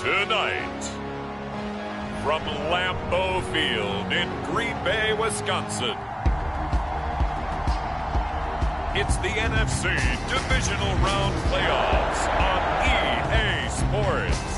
Tonight, from Lambeau Field in Green Bay, Wisconsin, it's the NFC Divisional Round Playoffs on EA Sports.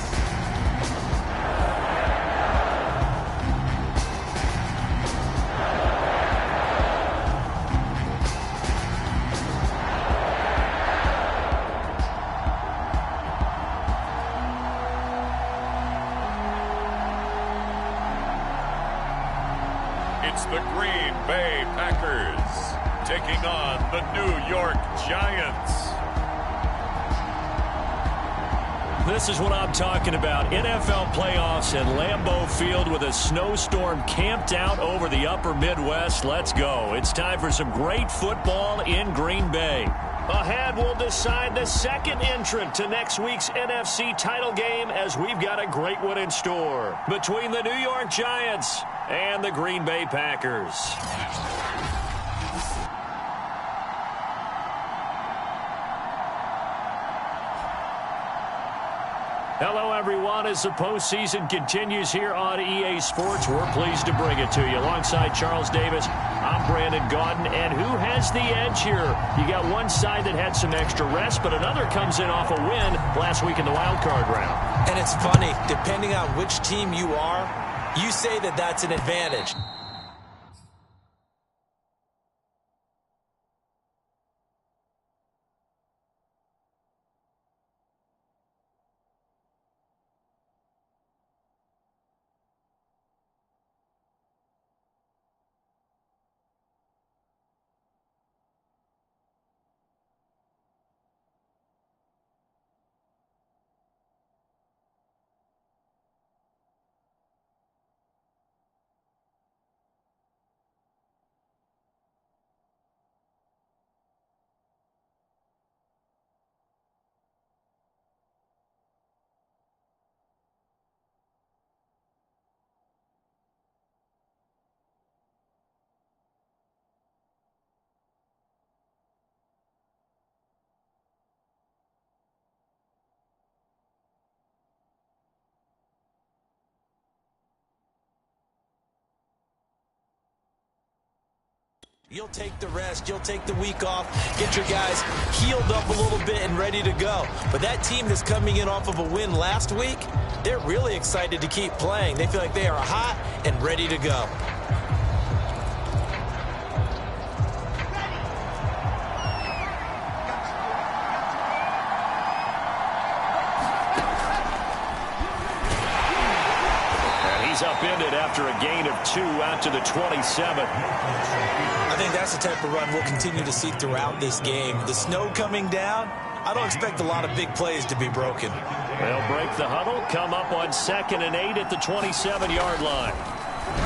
It's the Green Bay Packers taking on the New York Giants. This is what I'm talking about. NFL playoffs at Lambeau Field with a snowstorm camped out over the upper Midwest. Let's go. It's time for some great football in Green Bay. Ahead, we'll decide the second entrant to next week's NFC title game as we've got a great one in store between the New York Giants and the Green Bay Packers. Hello, everyone. As the postseason continues here on EA Sports, we're pleased to bring it to you. Alongside Charles Davis, I'm Brandon Gaudin. And who has the edge here? You got one side that had some extra rest, but another comes in off a win last week in the wild card round. And it's funny, depending on which team you are, you say that that's an advantage. You'll take the rest, you'll take the week off, get your guys healed up a little bit and ready to go. But that team that's coming in off of a win last week, they're really excited to keep playing. They feel like they are hot and ready to go. Upended after a gain of 2 out to the 27. I think that's the type of run we'll continue to see throughout this game. The snow coming down, I don't expect a lot of big plays to be broken. They'll break the huddle, come up on 2nd and 8 at the 27-yard line.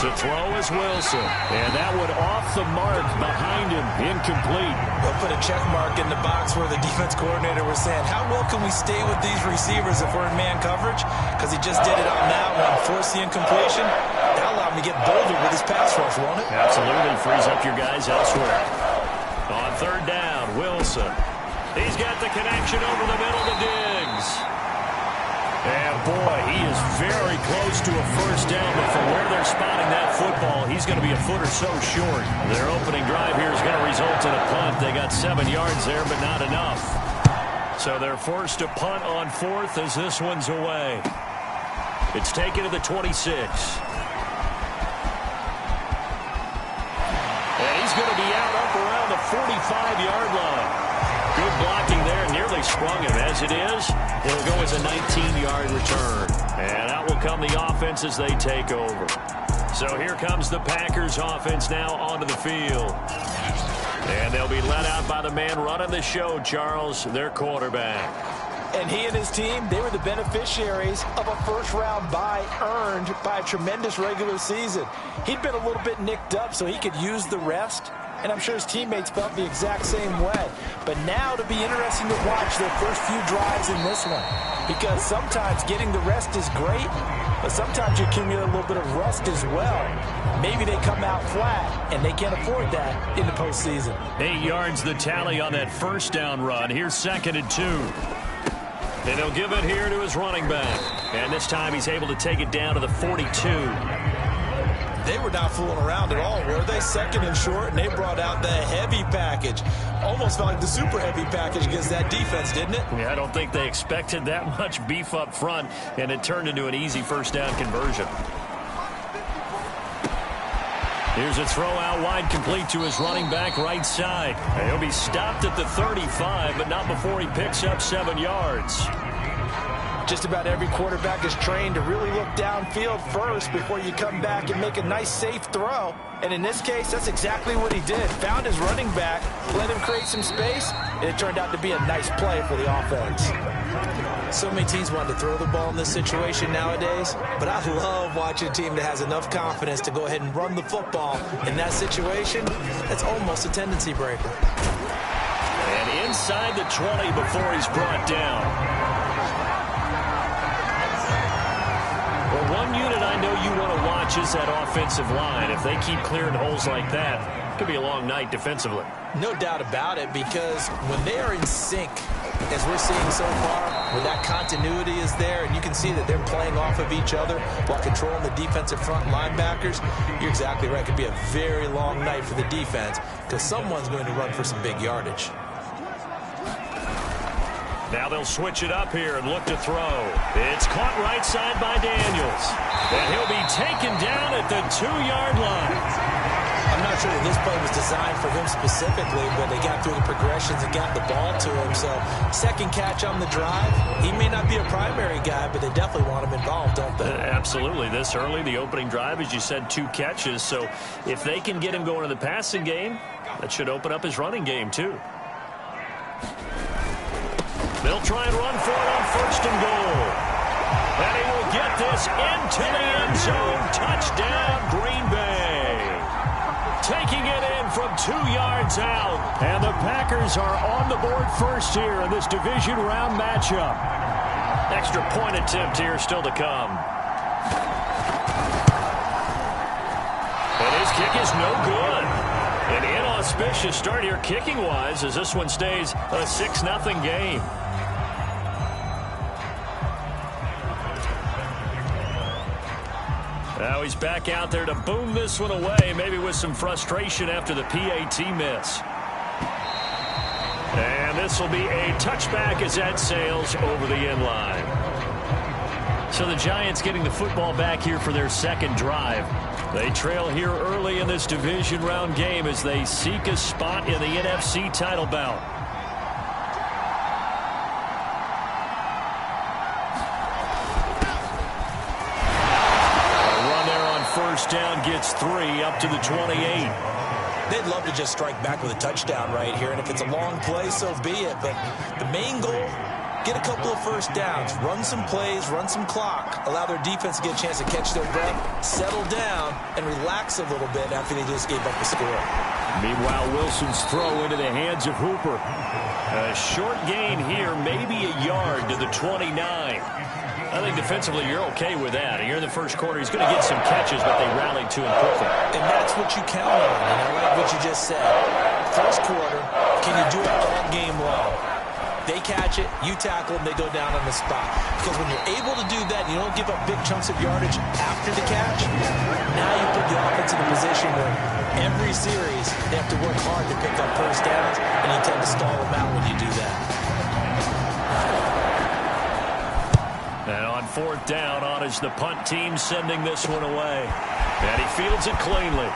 To throw is Wilson, and that one off the mark behind him, incomplete. They'll put a check mark in the box where the defense coordinator was saying, how well can we stay with these receivers if we're in man coverage? Because he just did it on that one, force the incompletion. That'll allow him to get bolder with his pass rush, won't it? Absolutely, frees up your guys elsewhere. On 3rd down, Wilson. He's got the connection over the middle to Diggs. And, boy, he is very close to a first down, but from where they're spotting that football, he's going to be a foot or so short. Their opening drive here is going to result in a punt. They got 7 yards there, but not enough. So they're forced to punt on 4th as this one's away. It's taken to the 26. And he's going to be out up around the 45-yard line. Good blocking there, nearly sprung him. As it is, it'll go as a 19-yard return. And out will come the offense as they take over. So here comes the Packers offense now onto the field. And they'll be led out by the man running the show, Charles, their quarterback. And he and his team, they were the beneficiaries of a first-round bye earned by a tremendous regular season. He'd been a little bit nicked up so he could use the rest. And I'm sure his teammates felt the exact same way. But now it'll be interesting to watch their first few drives in this one. Because sometimes getting the rest is great, but sometimes you accumulate a little bit of rust as well. Maybe they come out flat, and they can't afford that in the postseason. 8 yards the tally on that first down run. Here's 2nd and 2. And he'll give it here to his running back. And this time he's able to take it down to the 42. They were not fooling around at all, were they? Second and short, and they brought out the heavy package. Almost felt like the super heavy package against that defense, didn't it? Yeah, I don't think they expected that much beef up front, and it turned into an easy first down conversion. Here's a throw out wide, complete to his running back right side. And he'll be stopped at the 35, but not before he picks up 7 yards. Just about every quarterback is trained to really look downfield first before you come back and make a nice, safe throw. And in this case, that's exactly what he did. Found his running back, let him create some space, and it turned out to be a nice play for the offense. So many teams want to throw the ball in this situation nowadays, but I love watching a team that has enough confidence to go ahead and run the football. In that situation, that's almost a tendency breaker. And inside the 20 before he's brought down. Well, one unit I know you want to watch is that offensive line. If they keep clearing holes like that, it could be a long night defensively. No doubt about it, because when they are in sync, as we're seeing so far, where that continuity is there, and you can see that they're playing off of each other while controlling the defensive front linebackers, you're exactly right. It could be a very long night for the defense, because someone's going to run for some big yardage. Now they'll switch it up here and look to throw. It's caught right side by Daniels. And he'll be taken down at the 2-yard line. I'm not sure that this play was designed for him specifically, but they got through the progressions and got the ball to him. So second catch on the drive. He may not be a primary guy, but they definitely want him involved, don't they? Absolutely. This early, the opening drive, as you said, 2 catches. So if they can get him going in the passing game, that should open up his running game too. They'll try and run for it on 1st and goal. And he will get this into the end zone. Touchdown, Green Bay. Taking it in from 2 yards out. And the Packers are on the board first here in this division round matchup. Extra point attempt here still to come. And his kick is no good. An inauspicious start here kicking-wise as this one stays a 6-0 game. Now he's back out there to boom this one away, maybe with some frustration after the PAT miss. And this will be a touchback as that sails over the end line. So the Giants getting the football back here for their second drive. They trail here early in this division round game as they seek a spot in the NFC title bout. First down gets 3 up to the 28. They'd love to just strike back with a touchdown right here, and if it's a long play, so be it. But the main goal, get a couple of first downs, run some plays, run some clock, allow their defense to get a chance to catch their breath, settle down, and relax a little bit after they just gave up the score. Meanwhile, Wilson's throw into the hands of Hooper. A short gain here, maybe a yard to the 29. I think defensively you're okay with that. Here in the first quarter, he's going to get some catches, but they rallied to him quickly. And that's what you count on, and I like what you just said. First quarter, can you do it all game long? They catch it, you tackle them, they go down on the spot. Because when you're able to do that, you don't give up big chunks of yardage after the catch, now you put the offense in a position where every series they have to work hard to pick up first downs, and you tend to stall them out when you do that. And on 4th down, on is the punt team sending this one away. And he fields it cleanly.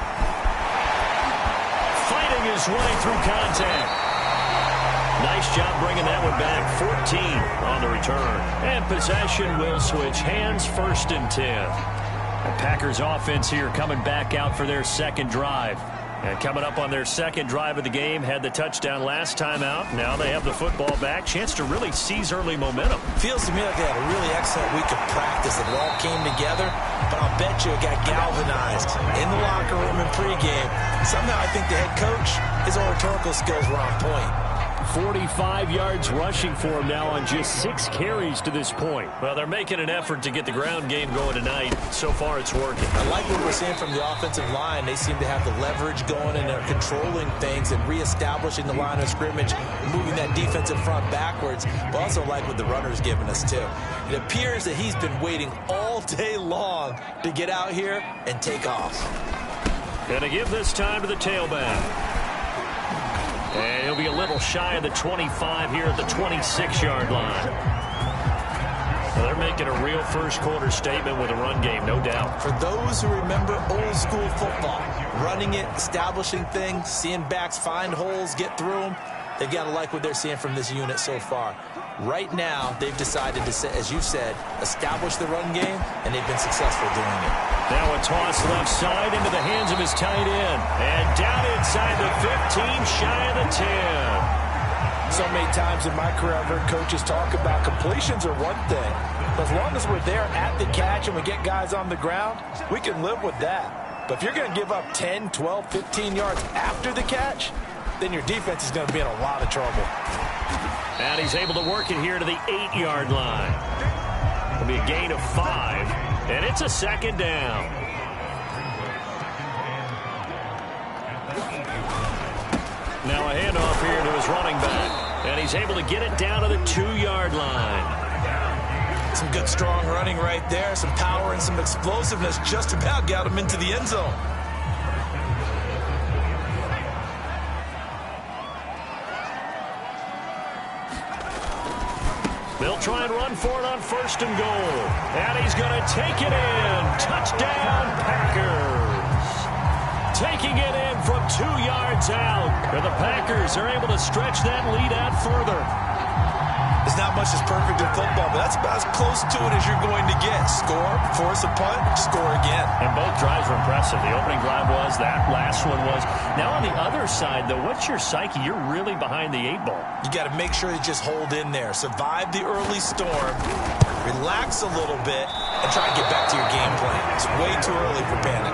Fighting his way through contact. Nice job bringing that one back. 14 on the return. And possession will switch hands, 1st and 10. The Packers offense here coming back out for their second drive. And coming up on their second drive of the game, had the touchdown last time out. Now they have the football back. Chance to really seize early momentum. Feels to me like they had a really excellent week of practice. It all came together, but I'll bet you it got galvanized in the locker room and pregame. Somehow I think the head coach, his oratorical skills were on point. 45 yards rushing for him now on just 6 carries to this point. Well, they're making an effort to get the ground game going tonight. So far, it's working. I like what we're seeing from the offensive line. They seem to have the leverage going, and they're controlling things and reestablishing the line of scrimmage, moving that defensive front backwards. But also like what the runner's giving us, too. It appears that he's been waiting all day long to get out here and take off. Going to give this time to the tailback. And he'll be a little shy of the 25 here at the 26-yard line. Well, they're making a real first-quarter statement with a run game, no doubt. For those who remember old-school football, running it, establishing things, seeing backs find holes, get through them, they've got to like what they're seeing from this unit so far. Right now, they've decided to, as you said, establish the run game, and they've been successful doing it. Now a toss left side into the hands of his tight end. And down inside the 15, shy of the 10. So many times in my career, I've heard coaches talk about completions are one thing. But as long as we're there at the catch and we get guys on the ground, we can live with that. But if you're going to give up 10, 12, 15 yards after the catch, then your defense is going to be in a lot of trouble. And he's able to work it here to the 8-yard line. It'll be a gain of 5, and it's a second down. Now a handoff here to his running back, and he's able to get it down to the 2-yard line. Some good, strong running right there, some power and some explosiveness just about got him into the end zone. They'll try and run for it on 1st and goal. And he's going to take it in. Touchdown, Packers. Taking it in from 2 yards out. And the Packers are able to stretch that lead out further. There's not much that's perfect in football, but that's about as close to it as you're going to get. Score, force a punt, score again. And both drives were impressive. The opening drive was, that last one was. Now on the other side, though, what's your psyche? You're really behind the 8 ball. You got to make sure you just hold in there. Survive the early storm, relax a little bit, and try to get back to your game plan. It's way too early for panic.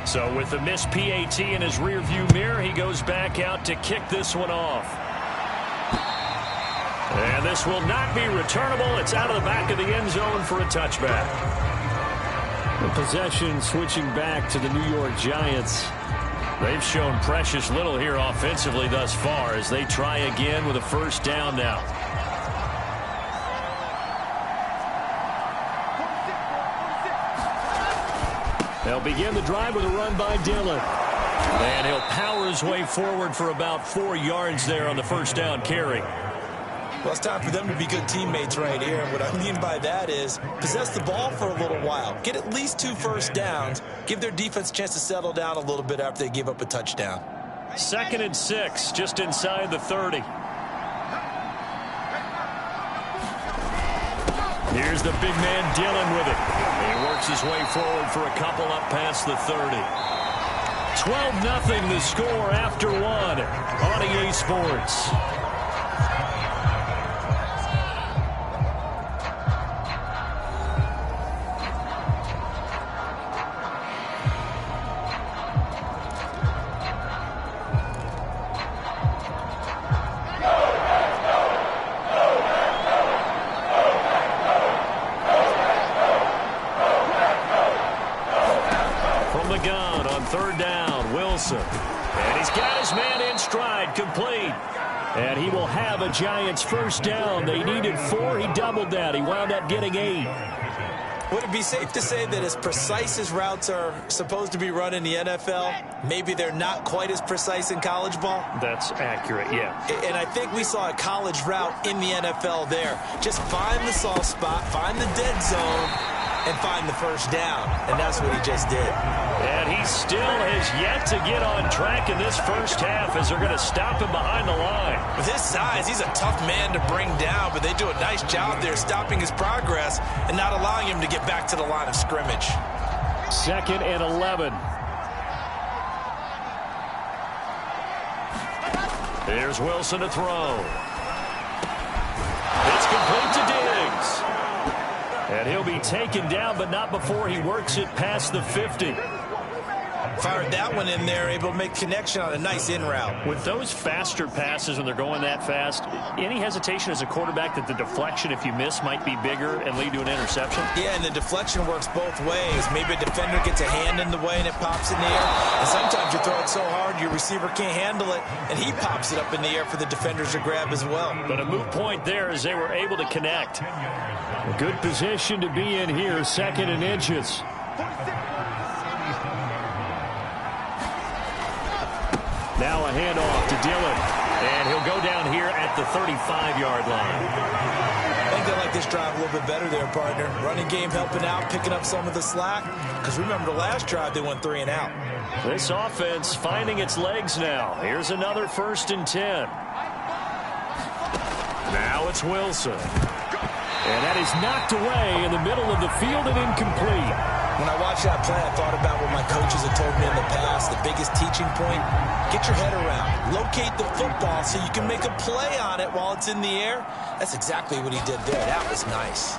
So with the missed PAT in his rearview mirror, he goes back out to kick this one off. And this will not be returnable. It's out of the back of the end zone for a touchback. The possession switching back to the New York Giants. They've shown precious little here offensively thus far as they try again with a 1st down now. They'll begin the drive with a run by Dillon. And he'll power his way forward for about 4 yards there on the 1st down carry. Well, it's time for them to be good teammates right here. And what I mean by that is possess the ball for a little while. Get at least 2 first downs. Give their defense a chance to settle down a little bit after they give up a touchdown. 2nd and 6, just inside the 30. Here's the big man Dillon with it. He works his way forward for a couple up past the 30. 12-0 the score after 1 on EA Sports. And he's got his man in stride, complete. And he will have a Giants 1st down. They needed 4. He doubled that. He wound up getting 8. Would it be safe to say that as precise as routes are supposed to be run in the NFL, maybe they're not quite as precise in college ball? That's accurate, yeah. And I think we saw a college route in the NFL there. Just find the soft spot, find the dead zone, and find the 1st down. And that's what he just did. And he still has yet to get on track in this 1st half as they're going to stop him behind the line. With his size, he's a tough man to bring down, but they do a nice job there stopping his progress and not allowing him to get back to the line of scrimmage. 2nd and 11. Here's Wilson to throw. It's complete to Diggs. And he'll be taken down, but not before he works it past the 50. Fired that one in there, able to make connection on a nice in route. With those faster passes when they're going that fast, any hesitation as a quarterback that the deflection, if you miss, might be bigger and lead to an interception? Yeah, and the deflection works both ways. Maybe a defender gets a hand in the way and it pops in the air. And sometimes you throw it so hard your receiver can't handle it, and he pops it up in the air for the defenders to grab as well. But a moot point there as they were able to connect. A good position to be in here, 2nd and inches. Now a handoff to Dillon, and he'll go down here at the 35-yard line. I think they like this drive a little bit better there, partner. Running game helping out, picking up some of the slack. Because remember, the last drive they went 3 and out. This offense finding its legs now. Here's another 1st and 10. Now it's Wilson. And that is knocked away in the middle of the field and incomplete. When I watched that play, I thought about what my coaches have told me in the past. The biggest teaching point, get your head around. Locate the football so you can make a play on it while it's in the air. That's exactly what he did there. That was nice.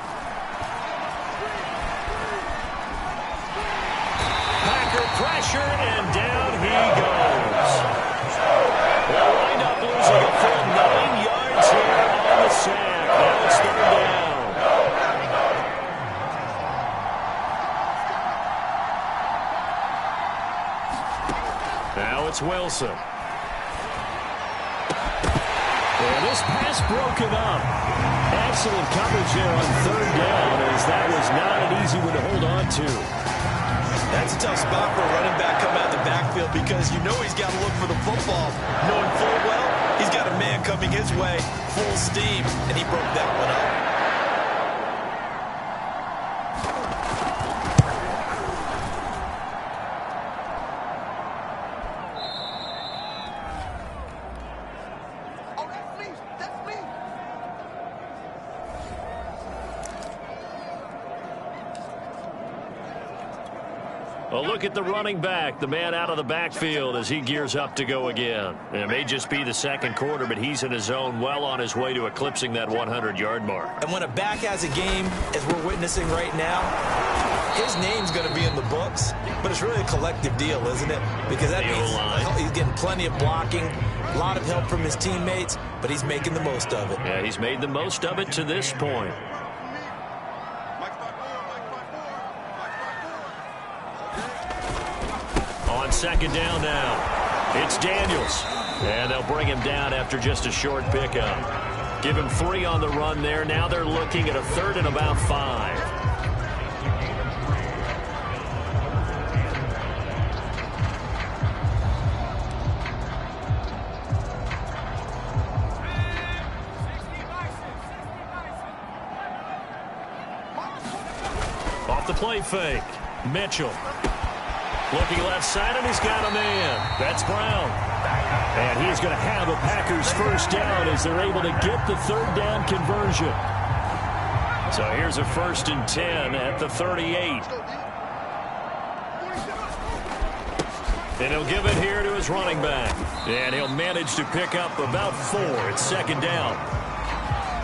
Packer pressure, and down he goes. They'll wind up losing a full 9 yards here on the sack. Now it's 3rd down. Now it's Wilson. And this pass broken up. Excellent coverage there on 3rd down, as that was not an easy one to hold on to. That's a tough spot for a running back coming out of the backfield because you know he's got to look for the football. Knowing full well, he's got a man coming his way, full steam, and he broke that one up. A look at the running back, the man out of the backfield as he gears up to go again. And it may just be the 2nd quarter, but he's in his zone, well on his way to eclipsing that 100-yard mark. And when a back has a game, as we're witnessing right now, his name's going to be in the books, but it's really a collective deal, isn't it? Because that means he's getting plenty of blocking, a lot of help from his teammates, but he's making the most of it. Yeah, he's made the most of it to this point. On 2nd down now, it's Daniels. And they'll bring him down after just a short pickup. Give him 3 on the run there. Now they're looking at a 3rd and about 5. Off the play fake, Mitchell. Looking left side, and he's got a man. That's Brown. And he's going to have a Packers 1st down as they're able to get the 3rd down conversion. So here's a 1st and 10 at the 38. And he'll give it here to his running back. And he'll manage to pick up about 4. It's 2nd down.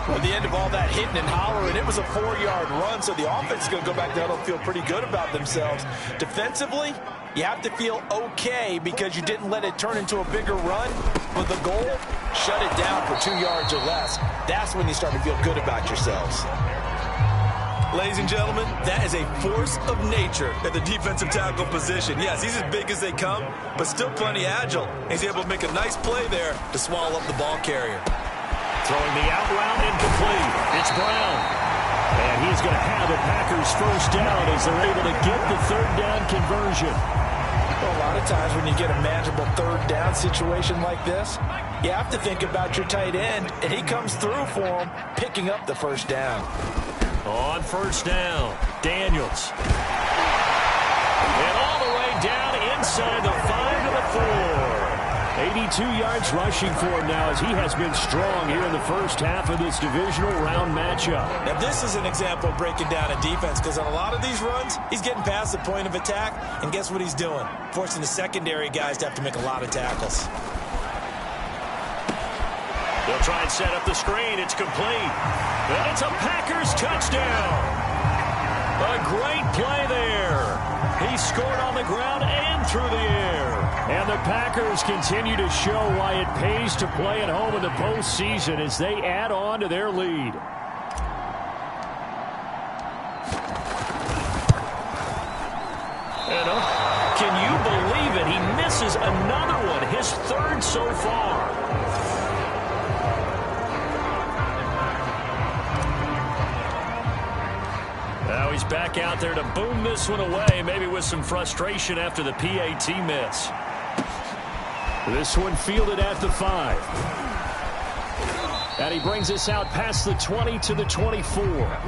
At the end of all that hitting and hollering, it was a 4-yard run, so the offense is going to go back down and feel pretty good about themselves. Defensively, you have to feel okay because you didn't let it turn into a bigger run. But the goal, shut it down for 2 yards or less. That's when you start to feel good about yourselves. Ladies and gentlemen, that is a force of nature at the defensive tackle position. Yes, he's as big as they come, but still plenty agile. He's able to make a nice play there to swallow up the ball carrier. Throwing the out route incomplete. It's Brown. And he's going to have a Packers 1st down as they're able to get the 3rd down conversion. Well, a lot of times when you get a manageable 3rd down situation like this, you have to think about your tight end, and he comes through for him, picking up the 1st down. On 1st down, Daniels. And all the way down inside the 5 to the 4. 82 yards rushing for him now as he has been strong here in the 1st half of this divisional round matchup. Now this is an example of breaking down a defense because on a lot of these runs, he's getting past the point of attack, and guess what he's doing? Forcing the secondary guys to have to make a lot of tackles. They'll try and set up the screen. It's complete. And it's a Packers touchdown. A great play there. He scored on the ground and through the air. And the Packers continue to show why it pays to play at home in the postseason as they add on to their lead. Can you believe it? He misses another one, his third so far. Now he's back out there to boom this one away, maybe with some frustration after the PAT miss. This one fielded at the 5. And he brings us out past the 20 to the 24.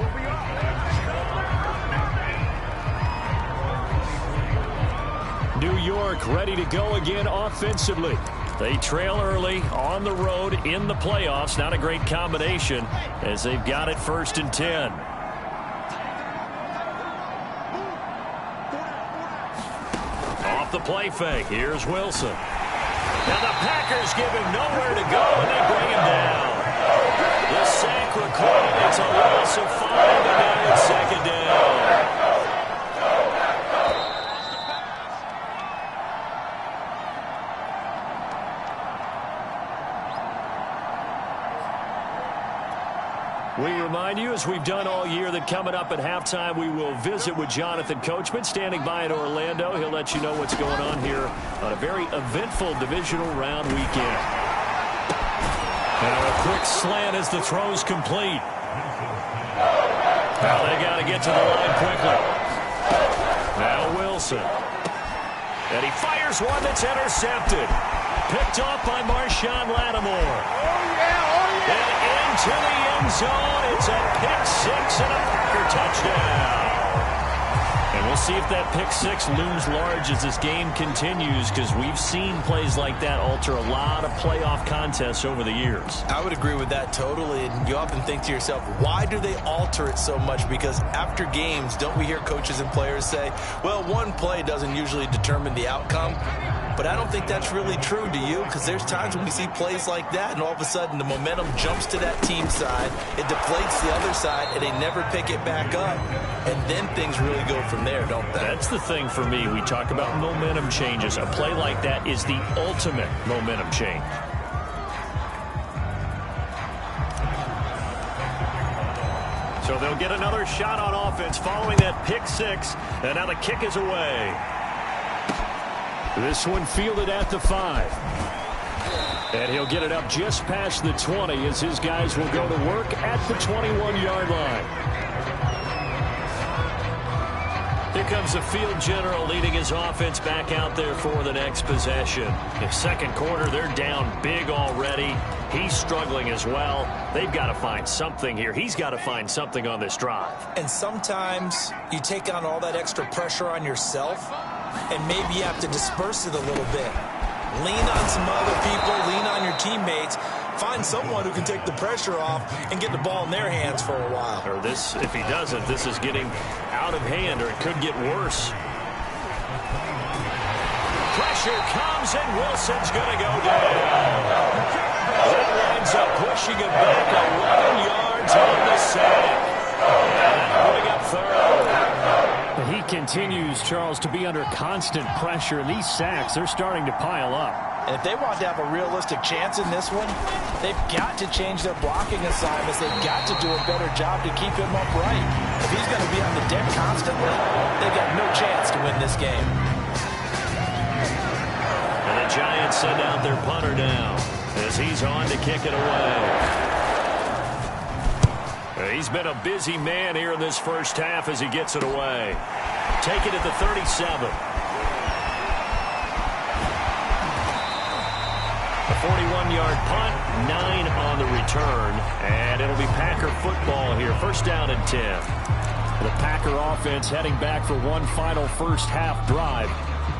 New York ready to go again offensively. They trail early on the road in the playoffs. Not a great combination as they've got it 1st and 10. Off the play fake. Here's Wilson. And the Packers give him nowhere to go, and they bring him down. The sack recorded. It's a loss of 5, and now it's 2nd down. We remind you, as we've done all year, that coming up at halftime, we will visit with Jonathan Coachman, standing by in Orlando. He'll let you know what's going on here on a very eventful divisional round weekend. Now a quick slant as the throw's complete. Now they got to get to the line quickly. Now Wilson. And he fires one that's intercepted. Picked off by Marshawn Lattimore. And into the end zone. It's a pick 6 and a Packer touchdown. And we'll see if that pick 6 looms large as this game continues, because we've seen plays like that alter a lot of playoff contests over the years. I would agree with that totally. And you often think to yourself, why do they alter it so much? Because after games, don't we hear coaches and players say, well, one play doesn't usually determine the outcome? But I don't think that's really true, do you? Because there's times when we see plays like that, and all of a sudden the momentum jumps to that team side, it deflates the other side, and they never pick it back up. And then things really go from there, don't they? That's the thing for me. We talk about momentum changes. A play like that is the ultimate momentum change. So they'll get another shot on offense following that pick 6, and now the kick is away. This one fielded at the 5. And he'll get it up just past the 20 as his guys will go to work at the 21-yard line. Here comes the field general leading his offense back out there for the next possession. In second quarter, they're down big already. He's struggling as well. They've got to find something here. He's got to find something on this drive. And sometimes you take on all that extra pressure on yourself, and maybe you have to disperse it a little bit. Lean on some other people, lean on your teammates, find someone who can take the pressure off and get the ball in their hands for a while. Or this, if he doesn't, this is getting out of hand, or it could get worse. Pressure comes, and Wilson's going to go down. That winds up pushing him back 11 yards on the sack. And putting up third. He continues, Charles, to be under constant pressure. These sacks, they're starting to pile up. And if they want to have a realistic chance in this one, they've got to change their blocking assignments. They've got to do a better job to keep him upright. If he's going to be on the deck constantly, they've got no chance to win this game. And the Giants send out their punter now as he's on to kick it away. He's been a busy man here in this first half as he gets it away. Take it at the 37. A 41-yard punt, 9 on the return, and it'll be Packer football here. First down and 10. The Packer offense heading back for one final first half drive.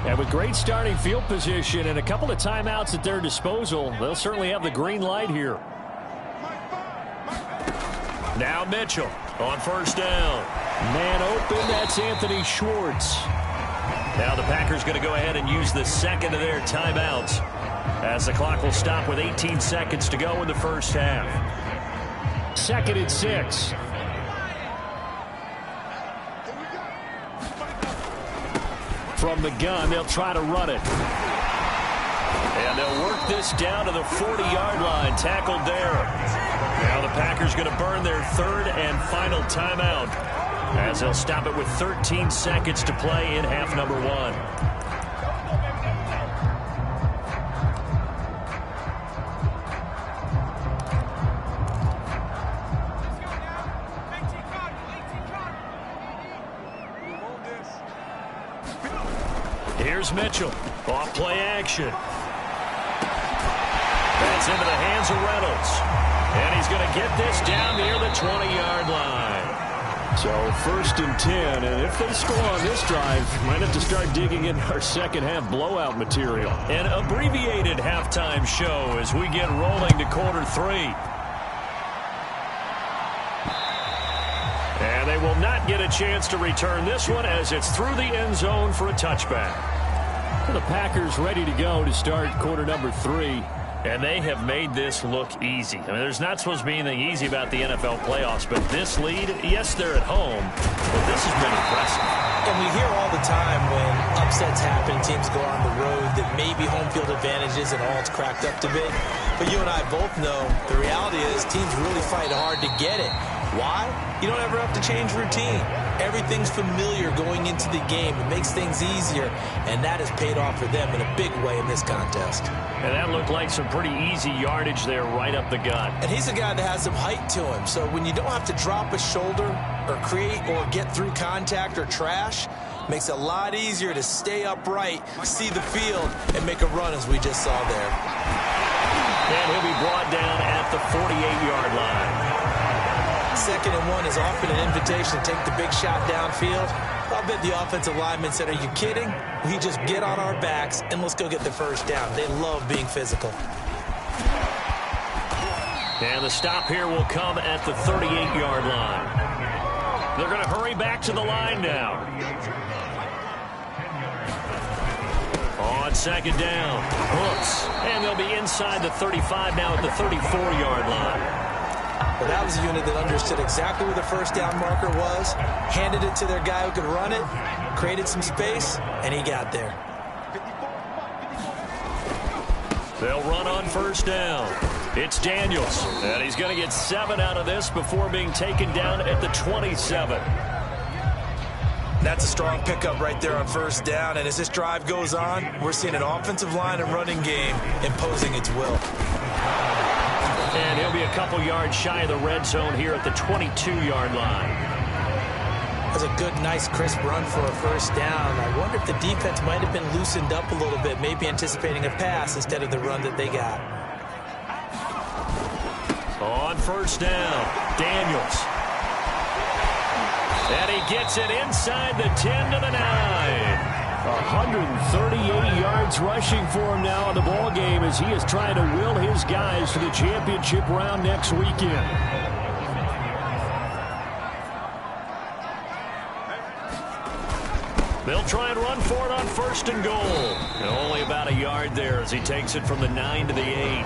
And with great starting field position and a couple of timeouts at their disposal, they'll certainly have the green light here. Now Mitchell on first down. Man open, that's Anthony Schwartz. Now the Packers going to go ahead and use the second of their timeouts as the clock will stop with 18 seconds to go in the first half. Second and 6. From the gun, they'll try to run it. And they'll work this down to the 40-yard line. Tackled there. Now the Packers going to burn their third and final timeout, as they'll stop it with 13 seconds to play in half number 1. Here's Mitchell. Off play action. That's into the hands of Reynolds. And he's going to get this down near the 20-yard line. So 1st and 10, and if they score on this drive, might have to start digging in our second half blowout material. An abbreviated halftime show as we get rolling to quarter 3. And they will not get a chance to return this one as it's through the end zone for a touchback. So the Packers ready to go to start quarter number 3. And they have made this look easy. I mean, there's not supposed to be anything easy about the NFL playoffs, but this lead, yes, they're at home, but this has been impressive. And we hear all the time when upsets happen, teams go on the road, that maybe home field advantage isn't all it's cracked up to be. But you and I both know the reality is teams really fight hard to get it. Why? You don't ever have to change routine. Everything's familiar going into the game. It makes things easier, and that has paid off for them in a big way in this contest. And that looked like some pretty easy yardage there right up the gut. And he's a guy that has some height to him, so when you don't have to drop a shoulder or create or get through contact or trash, makes it a lot easier to stay upright, see the field, and make a run as we just saw there. And he'll be brought down at the 48-yard line. 2nd and 1 is often an invitation to take the big shot downfield. I'll bet the offensive linemen said, are you kidding? We just get on our backs and let's go get the first down. They love being physical. And the stop here will come at the 38-yard line. They're going to hurry back to the line now. On 2nd down, Brooks. And they'll be inside the 35 now at the 34-yard line. Well, that was a unit that understood exactly where the first down marker was, handed it to their guy who could run it, created some space, and he got there. They'll run on 1st down. It's Daniels, and he's going to get 7 out of this before being taken down at the 27. That's a strong pickup right there on 1st down, and as this drive goes on, we're seeing an offensive line and running game imposing its will. And he'll be a couple yards shy of the red zone here at the 22-yard line. That's a good, nice, crisp run for a 1st down. I wonder if the defense might have been loosened up a little bit, maybe anticipating a pass instead of the run that they got. On 1st down, Daniels. And he gets it inside the 10 to the 9. 138 yards rushing for him now in the ball game as he is trying to will his guys to the championship round next weekend. They'll try and run for it on 1st and goal. And only about a yard there as he takes it from the 9 to the 8.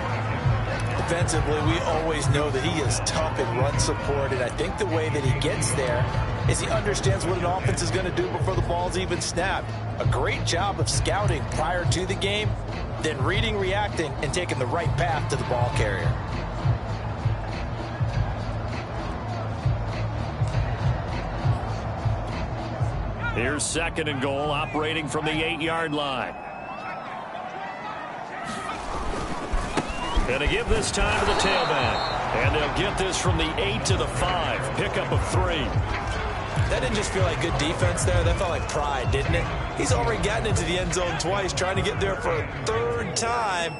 Defensively, we always know that he is tough in run support, and I think the way that he gets there is he understands what an offense is going to do before the ball's even snapped. A great job of scouting prior to the game, then reading, reacting, and taking the right path to the ball carrier. Here's 2nd and goal, operating from the 8-yard line. Gonna give this time to the tailback. And they'll get this from the 8 to the 5. Pickup of 3. That didn't just feel like good defense there. That felt like pride, didn't it? He's already gotten into the end zone twice, trying to get there for a 3rd time.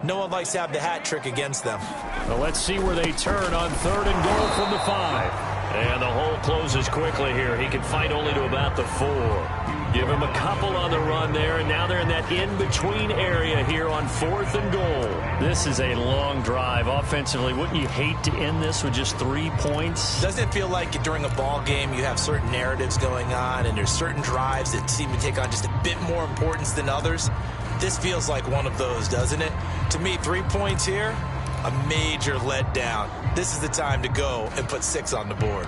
No one likes to have the hat trick against them. Well, let's see where they turn on 3rd and goal from the 5. And the hole closes quickly here. He can fight only to about the 4. Give him a couple on the run there, and now they're in that in-between area here on 4th and goal. This is a long drive. Offensively, wouldn't you hate to end this with just 3 points? Doesn't it feel like during a ball game you have certain narratives going on, and there's certain drives that seem to take on just a bit more importance than others? This feels like one of those, doesn't it? To me, 3 points here, a major letdown. This is the time to go and put 6 on the board.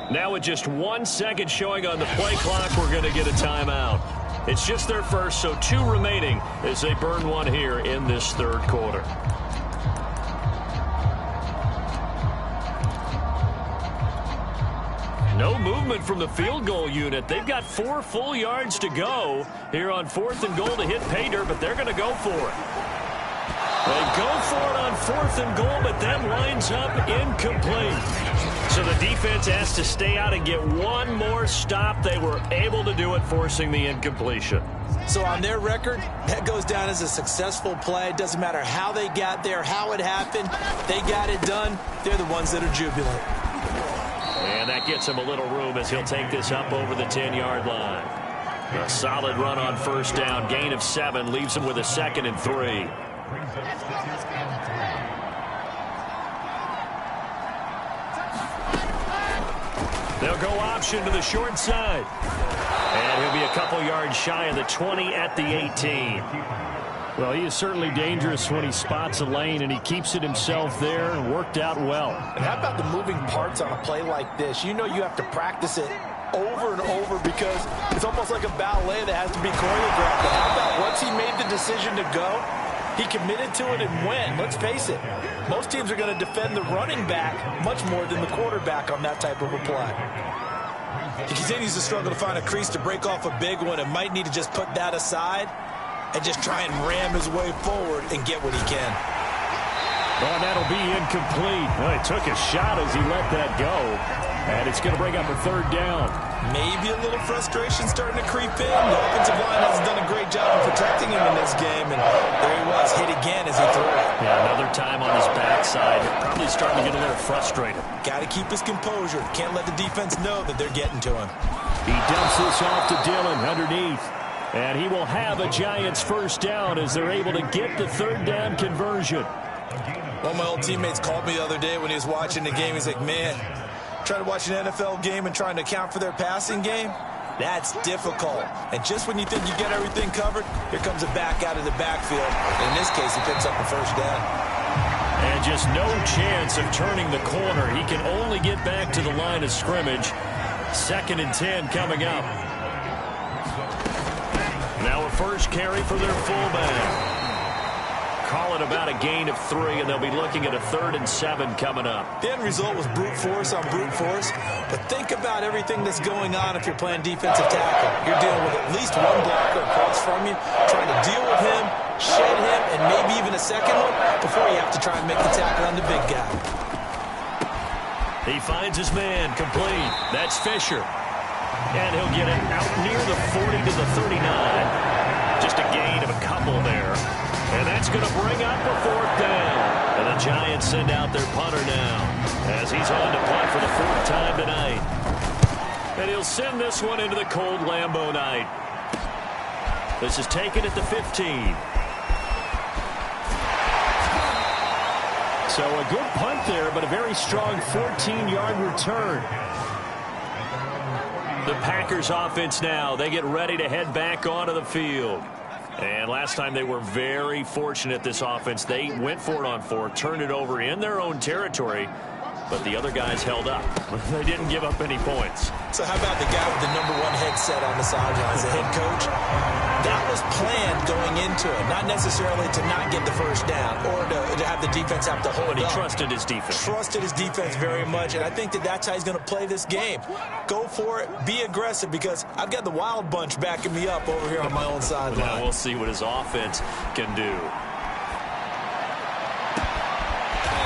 Now with just 1 second showing on the play clock, we're going to get a timeout. It's just their first, so 2 remaining as they burn one here in this third quarter. No movement from the field goal unit. They've got 4 full yards to go here on 4th and goal to hit pay dirt, but they're going to go for it. They go for it on 4th and goal, but that lines up incomplete. So the defense has to stay out and get one more stop. They were able to do it, forcing the incompletion. So on their record, that goes down as a successful play. It doesn't matter how they got there, how it happened. They got it done. They're the ones that are jubilant. And that gets him a little room as he'll take this up over the 10-yard line. A solid run on first down. Gain of 7 leaves him with a 2nd and 3. They'll go option to the short side. And he'll be a couple yards shy of the 20 at the 18. Well, he is certainly dangerous when he spots a lane, and he keeps it himself there and worked out well. And how about the moving parts on a play like this? You know you have to practice it over and over because it's almost like a ballet that has to be choreographed. But how about once he made the decision to go, he committed to it and went. Let's face it, most teams are going to defend the running back much more than the quarterback on that type of a play. He continues to struggle to find a crease to break off a big one and might need to just put that aside and just try and ram his way forward and get what he can. Well, that'll be incomplete. Well, he took a shot as he let that go, and it's going to bring up a 3rd down. Maybe a little frustration starting to creep in. The offensive line hasn't done a great job of protecting him in this game, and there he was, hit again as he threw it. Yeah, another time on his backside. Probably starting to get a little frustrated. Got to keep his composure. Can't let the defense know that they're getting to him. He dumps this off to Dillon underneath. And he will have a Giants first down as they're able to get the 3rd down conversion. One of my old teammates called me the other day when he was watching the game. He's like, man, trying to watch an NFL game and trying to account for their passing game, that's difficult. And just when you think you get everything covered, here comes a back out of the backfield. In this case, he picks up the first down. And just no chance of turning the corner. He can only get back to the line of scrimmage. 2nd and 10 coming up. Now a first carry for their fullback. Call it about a gain of 3, and they'll be looking at a 3rd and 7 coming up. The end result was brute force on brute force, but think about everything that's going on if you're playing defensive tackle. You're dealing with at least one blocker across from you, trying to deal with him, shed him, and maybe even a second one before you have to try and make the tackle on the big guy. He finds his man, complete. That's Fisher. And he'll get it out near the 40 to the 39. Just a gain of a couple there. And that's going to bring up a 4th down. And the Giants send out their punter now as he's on to punt for the 4th time tonight. And he'll send this one into the cold Lambeau night. This is taken at the 15. So a good punt there, but a very strong 14-yard return. The Packers offense now. They get ready to head back onto the field. And last time they were very fortunate, this offense. They went for it on 4, turned it over in their own territory, but the other guys held up. They didn't give up any points. So how about the guy with the #1 headset on the sidelines, the head coach? That was planned going into it, not necessarily to not get the first down or to have the defense have to hold But he up. trusted his defense. Trusted his defense very much, and I think that that's how he's going to play this game. Go for it, be aggressive, because I've got the wild bunch backing me up over here on my own sideline. Now we'll see what his offense can do.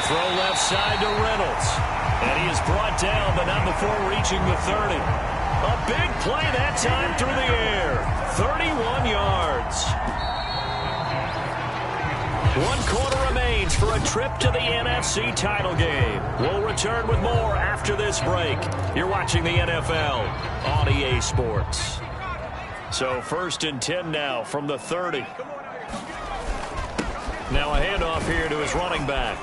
Throw left side to Reynolds. And he is brought down, but not before reaching the 30. A big play that time through the air. 31 yards. 1 quarter remains for a trip to the NFC title game. We'll return with more after this break. You're watching the NFL on EA Sports. So 1st and 10 now from the 30. Now a handoff here to his running back.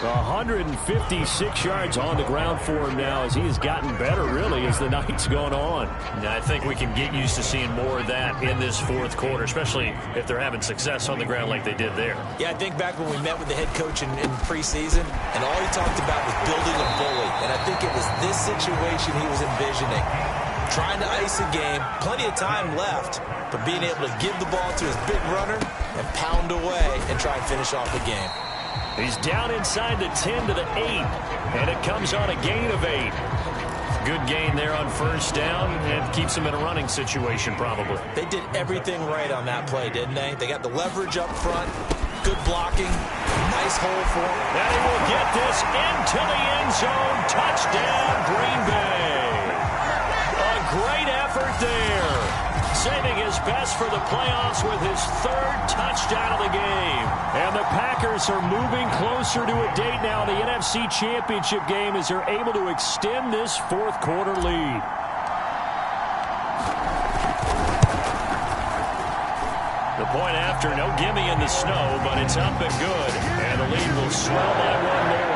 156 yards on the ground for him now as he has gotten better, really, as the night's gone on. Yeah, I think we can get used to seeing more of that in this fourth quarter, especially if they're having success on the ground like they did there. Yeah, I think back when we met with the head coach in preseason, and all he talked about was building a bully. And I think it was this situation he was envisioning. Trying to ice a game, plenty of time left, but being able to give the ball to his big runner and pound away and try and finish off the game. He's down inside the 10 to the 8, and it comes on a gain of 8. Good gain there on first down, and keeps him in a running situation probably. They did everything right on that play, didn't they? They got the leverage up front, good blocking, nice hole for him. And he will get this into the end zone. Touchdown, Green Bay. A great effort there. Saving his best for the playoffs with his third touchdown of the game. And the Packers are moving closer to a date now in the NFC Championship game as they're able to extend this fourth quarter lead. The point after, no gimme in the snow, but it's up and good. And the lead will swell by one more.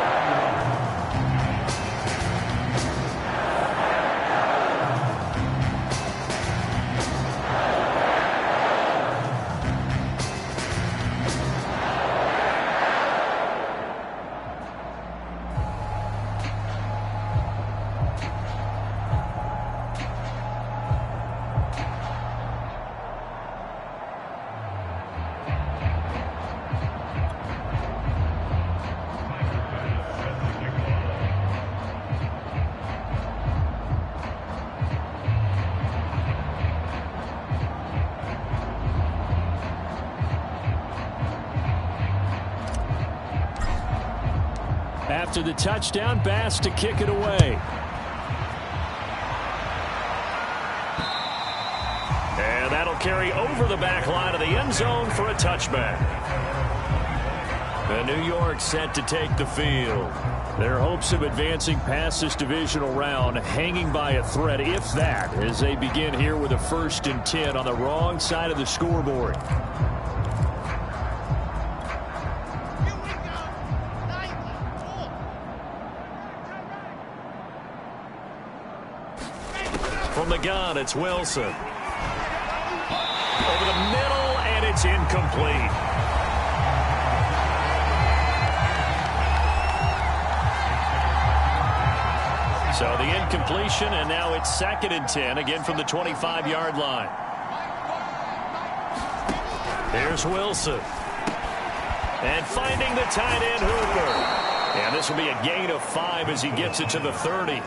After the touchdown, Bass to kick it away. And that'll carry over the back line of the end zone for a touchback. The New York set to take the field. Their hopes of advancing past this divisional round hanging by a thread, if that, as they begin here with a 1st and 10 on the wrong side of the scoreboard. From the gun, it's Wilson. Over the middle, and it's incomplete. So the incompletion, and now it's 2nd and 10, again from the 25-yard line. Here's Wilson. And finding the tight end, Hooper. And this will be a gain of 5 as he gets it to the 30.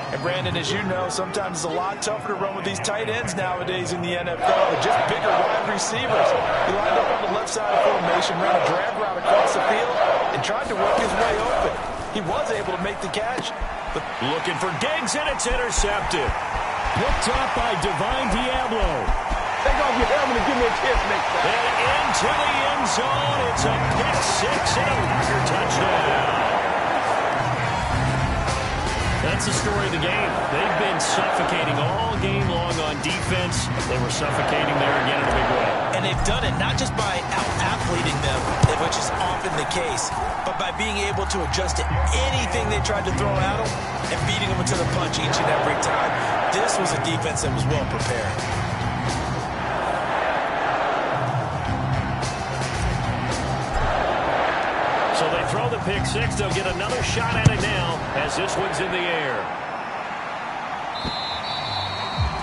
And Brandon, as you know, sometimes it's a lot tougher to run with these tight ends nowadays in the NFL. They're just bigger wide receivers. He lined up on the left side of formation, ran a drag route across the field, and tried to work his way open. He was able to make the catch. But looking for Diggs, and it's intercepted. Picked up by Divine Diablo. They're going to get him to give me a kiss next time. And into the end zone. It's a pick 6 and a Packer touchdown. That's the story of the game. They've been suffocating all game long on defense. They were suffocating there again in a big way. And they've done it not just by out-athleting them, which is often the case, but by being able to adjust to anything they tried to throw at them and beating them to the punch each and every time. This was a defense that was well prepared. So they throw the pick 6. They'll get another shot at it now as this one's in the air.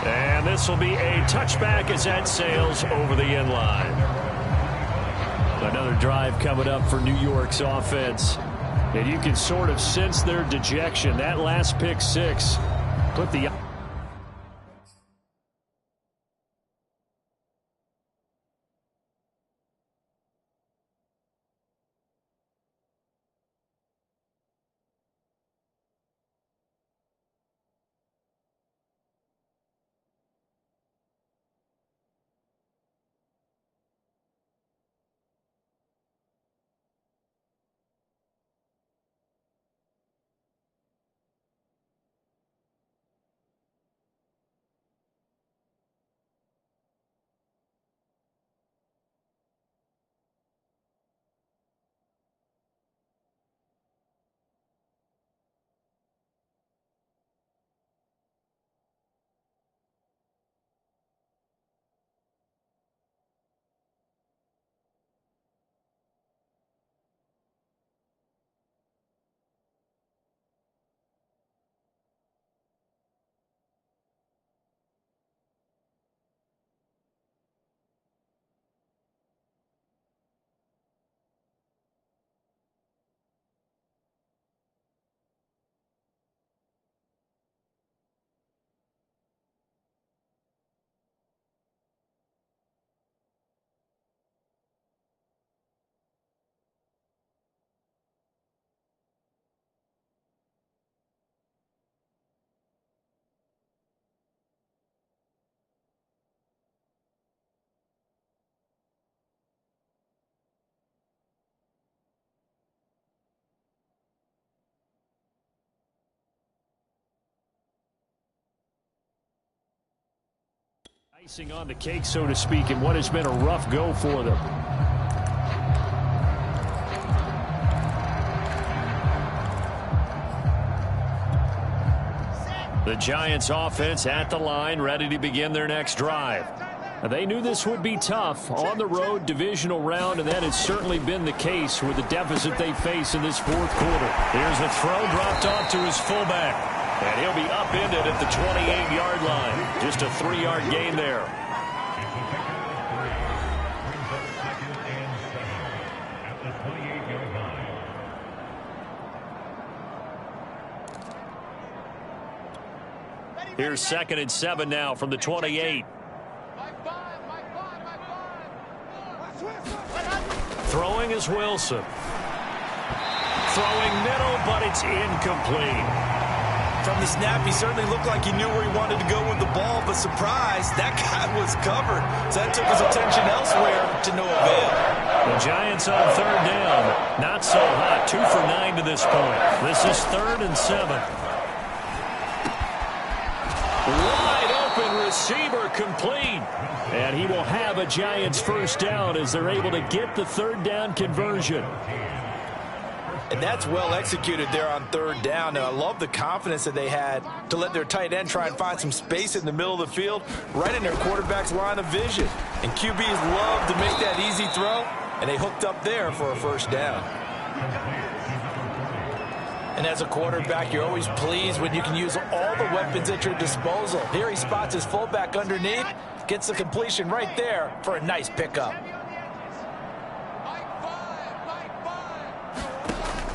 And this will be a touchback as that sails over the end line. Another drive coming up for New York's offense. And you can sort of sense their dejection. That last pick 6 put the... Icing on the cake, so to speak, in what has been a rough go for them. The Giants offense at the line, ready to begin their next drive. They knew this would be tough on the road, divisional round, and that has certainly been the case with the deficit they face in this fourth quarter. Here's a throw dropped off to his fullback, and he'll be upended at the 28-yard line. Just a 3-yard gain there. Here's 2nd and 7 now from the 28. Throwing is Wilson. Throwing middle, but it's incomplete. From the snap, he certainly looked like he knew where he wanted to go with the ball, but surprise, that guy was covered. So that took his attention elsewhere to no avail. The Giants on 3rd down. Not so hot. 2 for 9 to this point. This is 3rd and 7. Wide open receiver complete. And he will have a Giants first down as they're able to get the 3rd down conversion. And that's well executed there on 3rd down. And I love the confidence that they had to let their tight end try and find some space in the middle of the field, right in their quarterback's line of vision. And QBs love to make that easy throw, and they hooked up there for a first down. And as a quarterback, you're always pleased when you can use all the weapons at your disposal. Here he spots his fullback underneath, gets the completion right there for a nice pickup.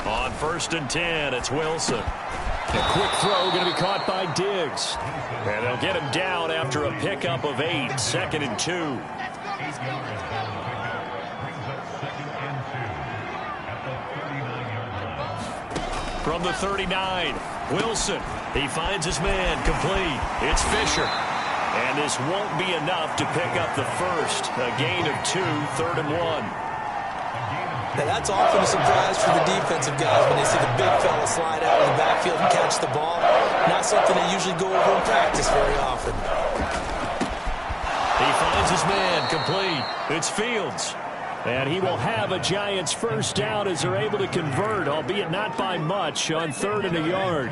On 1st and 10, it's Wilson. A quick throw going to be caught by Diggs. And they'll get him down after a pickup of 8, 2nd and 2. From the 39, Wilson. He finds his man complete. It's Fisher. And this won't be enough to pick up the first. A gain of 2, 3rd and 1. Now that's often a surprise for the defensive guys when they see the big fella slide out of the backfield and catch the ball. Not something they usually go over in practice very often. He finds his man complete. It's Fields. And he will have a Giants first down as they're able to convert, albeit not by much, on 3rd and a yard.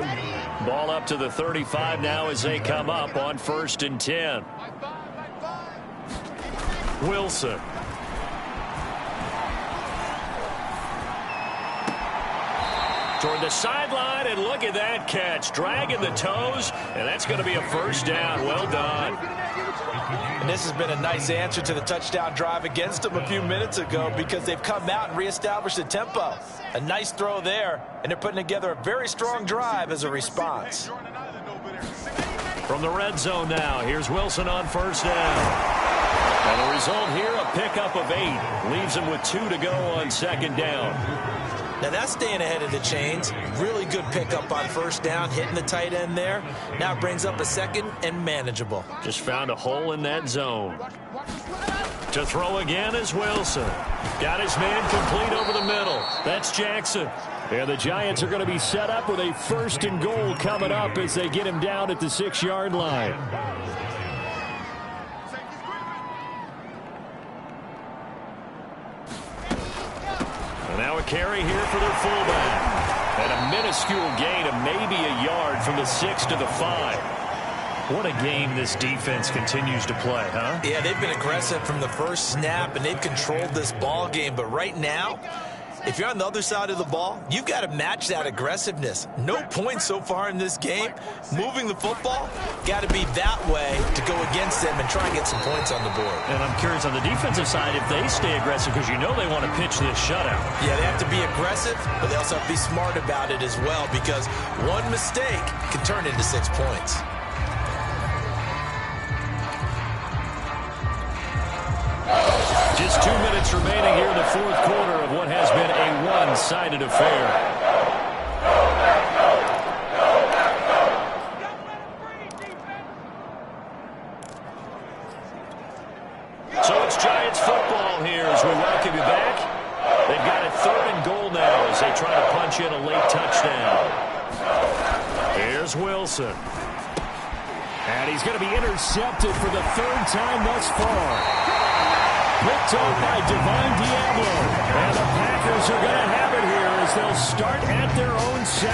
Ball up to the 35 now as they come up on 1st and 10. Wilson. Toward the sideline, and look at that catch. Dragging the toes, and that's going to be a first down. Well done. And this has been a nice answer to the touchdown drive against them a few minutes ago because they've come out and reestablished the tempo. A nice throw there, and they're putting together a very strong drive as a response. From the red zone now, here's Wilson on 1st down. And the result here, a pickup of 8. Leaves him with 2 to go on 2nd down. Now that's staying ahead of the chains. Really good pickup on 1st down, hitting the tight end there. Now it brings up a 2nd and manageable. Just found a hole in that zone. To throw again is Wilson. Got his man complete over the middle. That's Jackson. And the Giants are going to be set up with a 1st and goal coming up as they get him down at the 6-yard line. Now a carry here for their fullback. And a minuscule gain of maybe a yard from the 6 to the 5. What a game this defense continues to play, huh? Yeah, they've been aggressive from the first snap, and they've controlled this ball game. But right now, if you're on the other side of the ball, you've got to match that aggressiveness. No points so far in this game. Moving the football, got to be that way to go against them and try and get some points on the board. And I'm curious on the defensive side if they stay aggressive because you know they want to pitch this shutout. Yeah, they have to be aggressive, but they also have to be smart about it as well because one mistake can turn into 6 points. Just 2 minutes remaining here in the fourth quarter of what has been a one-sided affair. So it's Giants football here as we welcome you back. They've got a 3rd and goal now as they try to punch in a late touchdown. Here's Wilson. And he's going to be intercepted for the third time thus far. Picked off by Divine Diablo. And the Packers are going to have it here as they'll start at their own 7.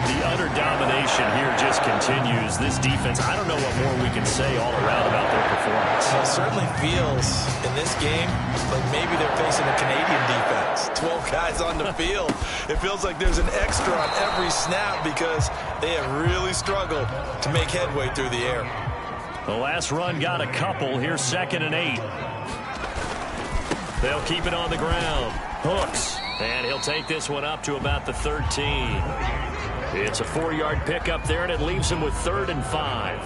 The utter domination here just continues. This defense, I don't know what more we can say all around about their performance. Well, it certainly feels in this game like maybe they're facing a Canadian defense. 12 guys on the field. It feels like there's an extra on every snap because they have really struggled to make headway through the air. The last run got a couple. Here's 2nd and 8. They'll keep it on the ground. Hooks. And he'll take this one up to about the 13. It's a 4-yard pickup there, and it leaves him with 3rd and 5.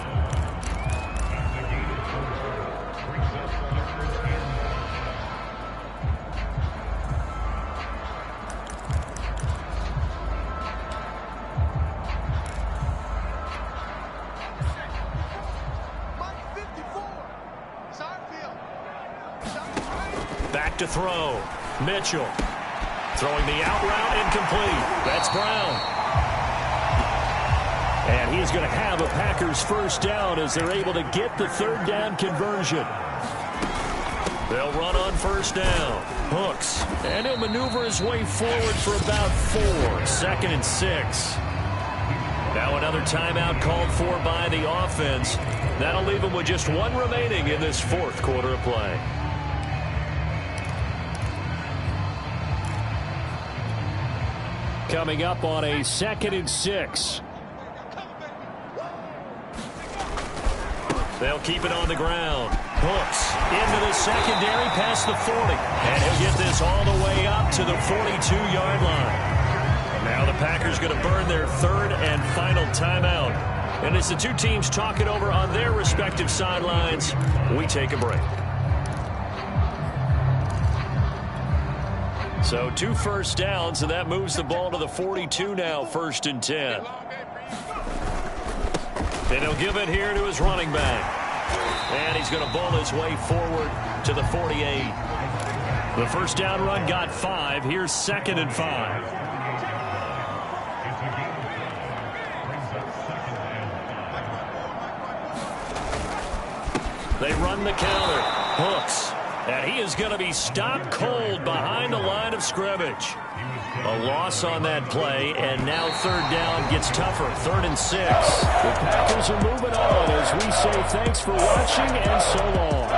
Back to throw. Mitchell. Throwing the out route incomplete. That's Brown. And he's going to have a Packers first down as they're able to get the 3rd down conversion. They'll run on 1st down. Hooks. And he'll maneuver his way forward for about 4. 2nd and 6. Now another timeout called for by the offense. That'll leave him with just 1 remaining in this 4th quarter of play. Coming up on a 2nd and 6. They'll keep it on the ground. Hooks into the secondary past the 40. And he'll get this all the way up to the 42-yard line. Now the Packers going to burn their 3rd and final timeout. And as the two teams talk it over on their respective sidelines, we take a break. So 2 first downs, and that moves the ball to the 42 now, 1st and 10. And he'll give it here to his running back. And he's going to bowl his way forward to the 48. The first down run got 5. Here's 2nd and 5. They run the counter. Hooks. And he is going to be stopped cold behind the line of scrimmage. A loss on that play, and now 3rd down gets tougher. 3rd and 6. The Packers are moving on as we say thanks for watching and so long.